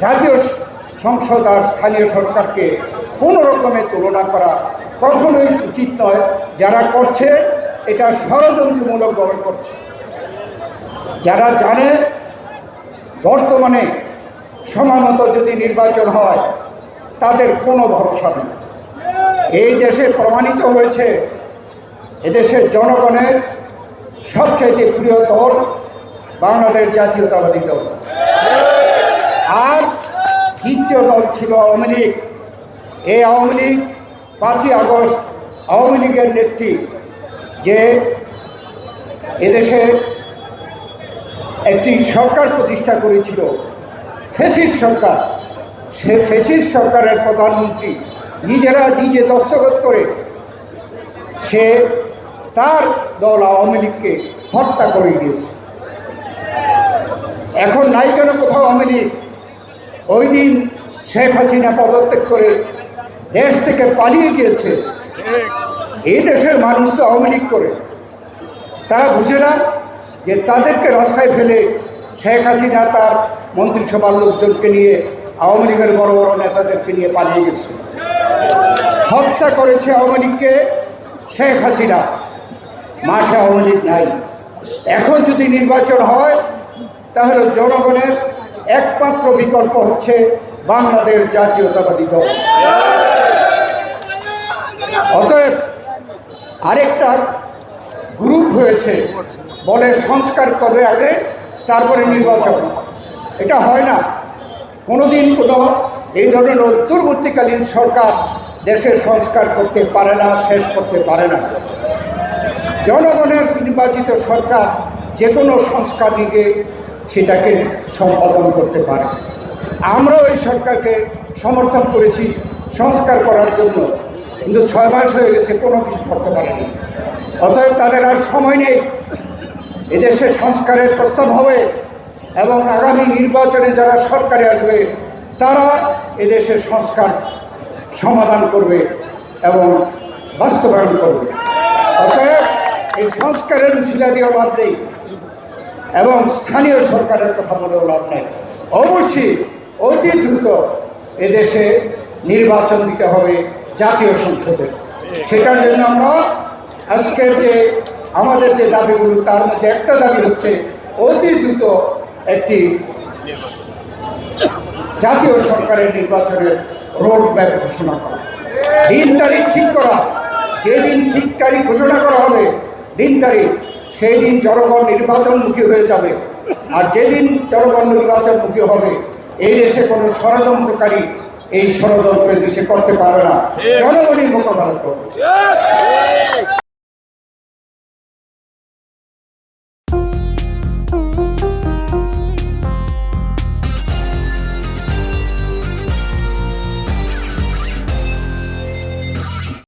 জাতীয় সংসদ আর স্থানীয় সরকারকে কোনো রকমের তুলনা করা কখনোই উচিত নয়। যারা করছে এটা ষড়যন্ত্রমূলকভাবে করছে। যারা জানে বর্তমানে সময়মতো যদি নির্বাচন হয় তাদের কোনো ভরসা নেই। এই দেশে প্রমাণিত হয়েছে এদেশের জনগণের সবচেয়ে প্রিয় দল বাংলাদেশ জাতীয়তাবাদী দল, আর দ্বিতীয় দল ছিল আওয়ামী লীগ। এই আওয়ামী লীগ 5ই আগস্ট আওয়ামী লীগের নেত্রী যে এদেশে একটি সরকার প্রতিষ্ঠা করেছিল, ফ্যাসিস্ট সরকার, সে ফ্যাসিস্ট সরকারের প্রধানমন্ত্রী নিজে দস্তখত করে সে তার দল আওয়ামী লীগকে হত্যা করে দিয়েছে। এখন নাই কেন কোথাও আওয়ামী লীগ? ওই দিন শেখ হাসিনা পদত্যাগ করে দেশ থেকে পালিয়ে গিয়েছে। এই দেশের মানুষ তো আওয়ামী লীগ করে, তারা বুঝে না যে তাদেরকে রাস্তায় ফেলে শেখ হাসিনা তার মন্ত্রিসভার লোকজনকে নিয়ে আওয়ামী লীগের বড় বড় নেতাদেরকে নিয়ে পালিয়ে গেছে। হত্যা করেছে আওয়ামী লীগকে শেখ হাসিনা, মাঠে আওয়ামী লীগ নাই। এখন যদি নির্বাচন হয় তাহলে জনগণের একমাত্র বিকল্প হচ্ছে বাংলাদেশ জাতীয়তাবাদী দল। অতএব আরেকটা গ্রুপ হয়েছে, বলে সংস্কার করবে আগে তারপরে নির্বাচন। এটা হয় না কোনোদিন। কোনো এই ধরনের অন্তর্বর্তীকালীন সরকার দেশের সংস্কার করতে পারে না, শেষ করতে পারে না। জনগণের নির্বাচিত সরকার যে কোনো সংস্কার নিয়ে সেটাকে সম্পাদন করতে পারে। আমরাও এই সরকারকে সমর্থন করেছি সংস্কার করার জন্য, কিন্তু 6 মাস হয়ে গেছে, কোনো কিছু করতে পারেনি। অতএব তাদের আর সময় নেই। এদেশের সংস্কারের প্রস্তাব হবে এবং আগামী নির্বাচনে যারা সরকারে আসবে তারা এদেশের সংস্কার সমাধান করবে এবং বাস্তবায়ন করবে। অতএব এই সংস্কারের উছিলা দিয়েও লাভ নেই এবং স্থানীয় সরকারের কথা বলেও লাভ নেই। অবশ্যই অতি দ্রুত এদেশে নির্বাচন দিতে হবে জাতীয় সংসদে। সেটার জন্য আমরা আজকের যে আমাদের যে দাবিগুলো, তার মধ্যে একটা দাবি হচ্ছে অতি দ্রুত একটি জাতীয় সরকারের নির্বাচনের রোড ম্যাপ ঘোষণা করা, দিন তারিখ ঠিক করা। যেদিন ঠিক তারিখ ঘোষণা করা হবে, দিন তারিখ, সেই দিন জনগণ নির্বাচনমুখী হয়ে যাবে। আর যেদিন জনগণ নির্বাচনমুখী হবে, এই দেশে কোনো ষড়যন্ত্রকারী এই ষড়যন্ত্র দেশে করতে পারে না। জনগণই মোকাবেলা করবে।